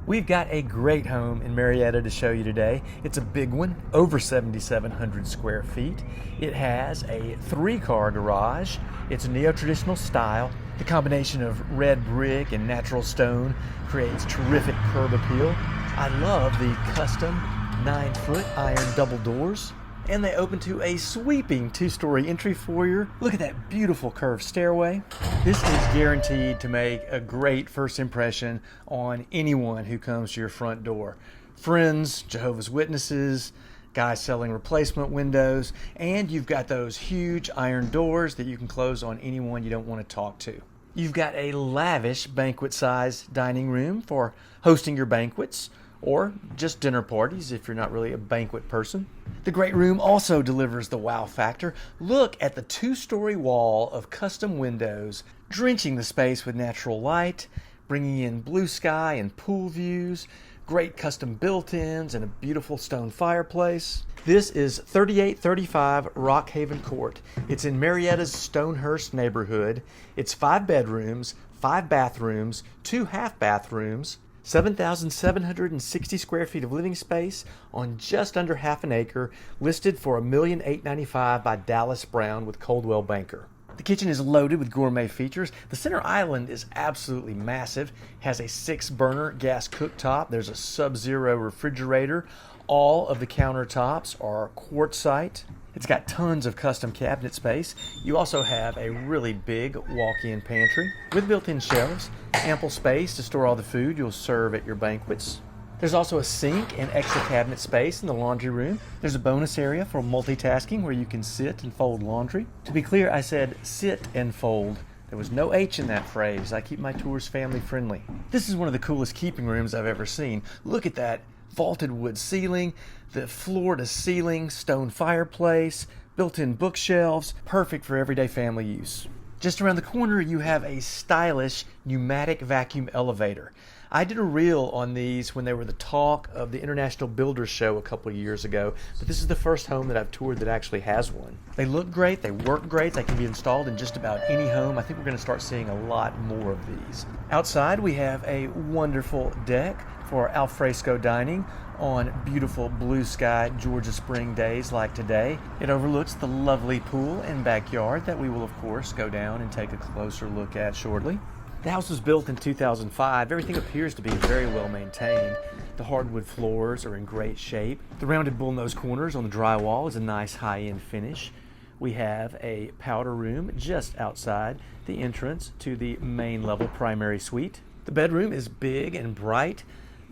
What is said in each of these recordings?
We've got a great home in Marietta to show you today. It's a big one, over 7,700 square feet. It has a 3-car garage. It's a neo-traditional style. The combination of red brick and natural stone creates terrific curb appeal. I love the custom 9-foot iron double doors. And they open to a sweeping 2-story entry foyer. Look at that beautiful curved stairway. This is guaranteed to make a great first impression on anyone who comes to your front door. Friends, Jehovah's Witnesses, guys selling replacement windows, and you've got those huge iron doors that you can close on anyone you don't want to talk to. You've got a lavish banquet-sized dining room for hosting your banquets, or just dinner parties if you're not really a banquet person. The great room also delivers the wow factor. Look at the 2-story wall of custom windows, drenching the space with natural light, bringing in blue sky and pool views, great custom built-ins, and a beautiful stone fireplace. This is 3835 Rockhaven Court. It's in Marietta's Stonehurst neighborhood. It's 5 bedrooms, 5 bathrooms, 2 half bathrooms, 7,760 square feet of living space on just under half an acre, listed for $1,895,000 by Dallas Brown with Coldwell Banker. The kitchen is loaded with gourmet features. The center island is absolutely massive. It has a 6-burner gas cooktop. There's a Sub-Zero refrigerator. All of the countertops are quartzite. It's got tons of custom cabinet space. You also have a really big walk-in pantry with built-in shelves, ample space to store all the food you'll serve at your banquets. There's also a sink and extra cabinet space in the laundry room. There's a bonus area for multitasking where you can sit and fold laundry. To be clear, I said sit and fold. There was no H in that phrase. I keep my tours family friendly. This is one of the coolest keeping rooms I've ever seen. Look at that vaulted wood ceiling, the floor-to-ceiling stone fireplace, built-in bookshelves, perfect for everyday family use. Just around the corner, you have a stylish pneumatic vacuum elevator. I did a reel on these when they were the talk of the International Builders Show a couple of years ago, but this is the first home that I've toured that actually has one. They look great, they work great, they can be installed in just about any home. I think we're going to start seeing a lot more of these. Outside, we have a wonderful deck for alfresco dining on beautiful blue sky Georgia spring days like today. It overlooks the lovely pool and backyard that we will of course go down and take a closer look at shortly. The house was built in 2005. Everything appears to be very well maintained. The hardwood floors are in great shape. The rounded bullnose corners on the drywall is a nice high-end finish. We have a powder room just outside the entrance to the main level primary suite. The bedroom is big and bright.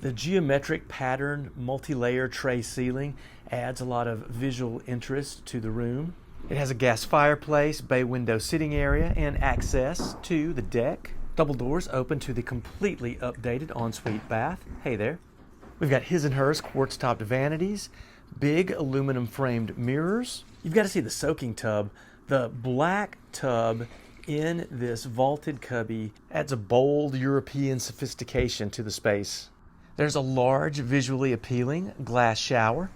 The geometric pattern multi-layer tray ceiling adds a lot of visual interest to the room. It has a gas fireplace, bay window sitting area, and access to the deck. Double doors open to the completely updated ensuite bath. Hey there. We've got his and hers quartz-topped vanities, big aluminum framed mirrors. You've got to see the soaking tub. The black tub in this vaulted cubby adds a bold European sophistication to the space. There's a large, visually appealing glass shower.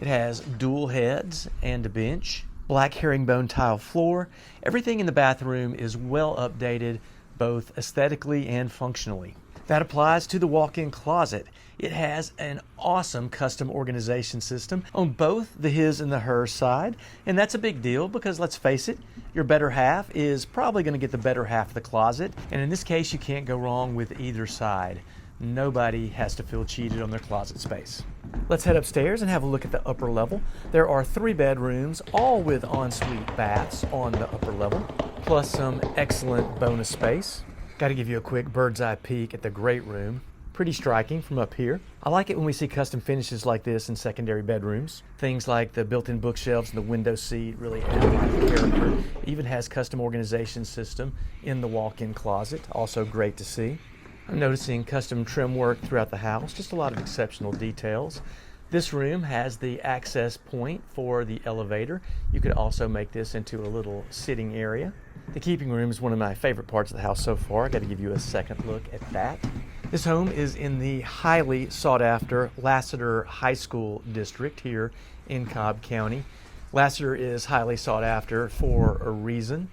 It has dual heads and a bench, black herringbone tile floor. Everything in the bathroom is well updated, both aesthetically and functionally. That applies to the walk-in closet. It has an awesome custom organization system on both the his and the her side, and that's a big deal because let's face it, your better half is probably going to get the better half of the closet, and in this case you can't go wrong with either side. Nobody has to feel cheated on their closet space. Let's head upstairs and have a look at the upper level. There are 3 bedrooms, all with ensuite baths on the upper level, plus some excellent bonus space. Got to give you a quick bird's eye peek at the great room. Pretty striking from up here. I like it when we see custom finishes like this in secondary bedrooms. Things like the built-in bookshelves and the window seat really add a lot of character. It even has custom organization system in the walk-in closet. Also great to see. I'm noticing custom trim work throughout the house, just a lot of exceptional details. This room has the access point for the elevator. You could also make this into a little sitting area. The keeping room is one of my favorite parts of the house so far. I got to give you a second look at that. This home is in the highly sought after Lassiter High School district here in Cobb County. Lassiter is highly sought after for a reason.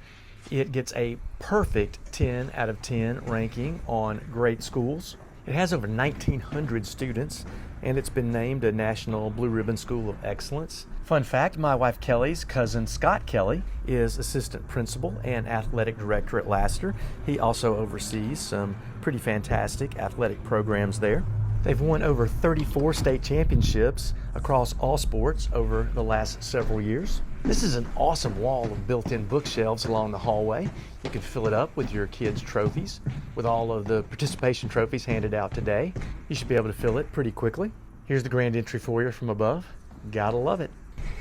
It gets a perfect 10 out of 10 ranking on great schools. It has over 1,900 students, and it's been named a National Blue Ribbon School of Excellence. Fun fact, my wife Kelly's cousin Scott Kelly is assistant principal and athletic director at Lassiter. He also oversees some pretty fantastic athletic programs there. They've won over 34 state championships across all sports over the last several years. This is an awesome wall of built-in bookshelves along the hallway. You can fill it up with your kids' trophies. With all of the participation trophies handed out today, you should be able to fill it pretty quickly. Here's the grand entry foyer from above. Gotta love it.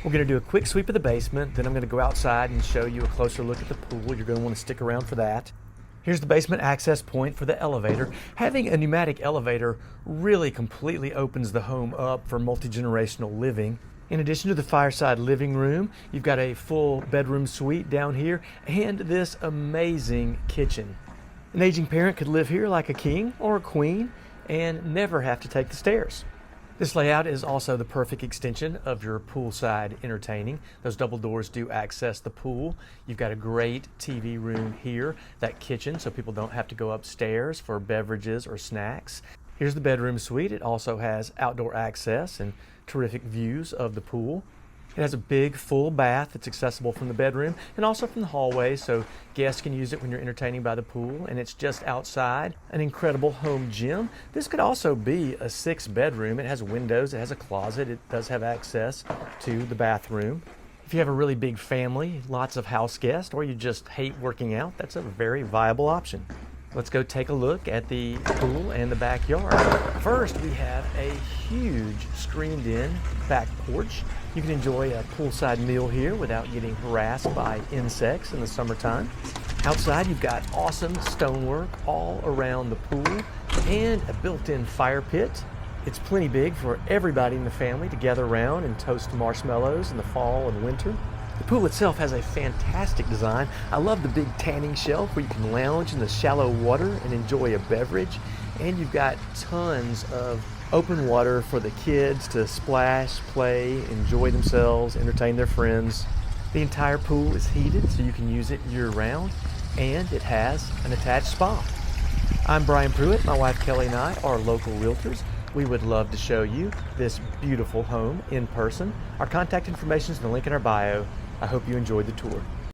We're going to do a quick sweep of the basement, then I'm going to go outside and show you a closer look at the pool. You're going to want to stick around for that. Here's the basement access point for the elevator. Having a pneumatic elevator really completely opens the home up for multi-generational living. In addition to the fireside living room, you've got a full bedroom suite down here and this amazing kitchen. An aging parent could live here like a king or a queen and never have to take the stairs. This layout is also the perfect extension of your poolside entertaining. Those double doors do access the pool. You've got a great TV room here, that kitchen, so people don't have to go upstairs for beverages or snacks. Here's the bedroom suite. It also has outdoor access and terrific views of the pool. It has a big full bath that's accessible from the bedroom and also from the hallway, so guests can use it when you're entertaining by the pool, and it's just outside. An incredible home gym. This could also be a 6-bedroom. It has windows, it has a closet, it does have access to the bathroom. If you have a really big family, lots of house guests, or you just hate working out, that's a very viable option. Let's go take a look at the pool and the backyard. First, we have a huge screened-in back porch. You can enjoy a poolside meal here without getting harassed by insects in the summertime. Outside, you've got awesome stonework all around the pool and a built-in fire pit. It's plenty big for everybody in the family to gather around and toast marshmallows in the fall and winter. The pool itself has a fantastic design. I love the big tanning shelf where you can lounge in the shallow water and enjoy a beverage. And you've got tons of open water for the kids to splash, play, enjoy themselves, entertain their friends. The entire pool is heated so you can use it year-round, and it has an attached spa. I'm Bryan Prewitt. My wife Kelly and I are local realtors. We would love to show you this beautiful home in person. Our contact information is in the link in our bio. I hope you enjoyed the tour.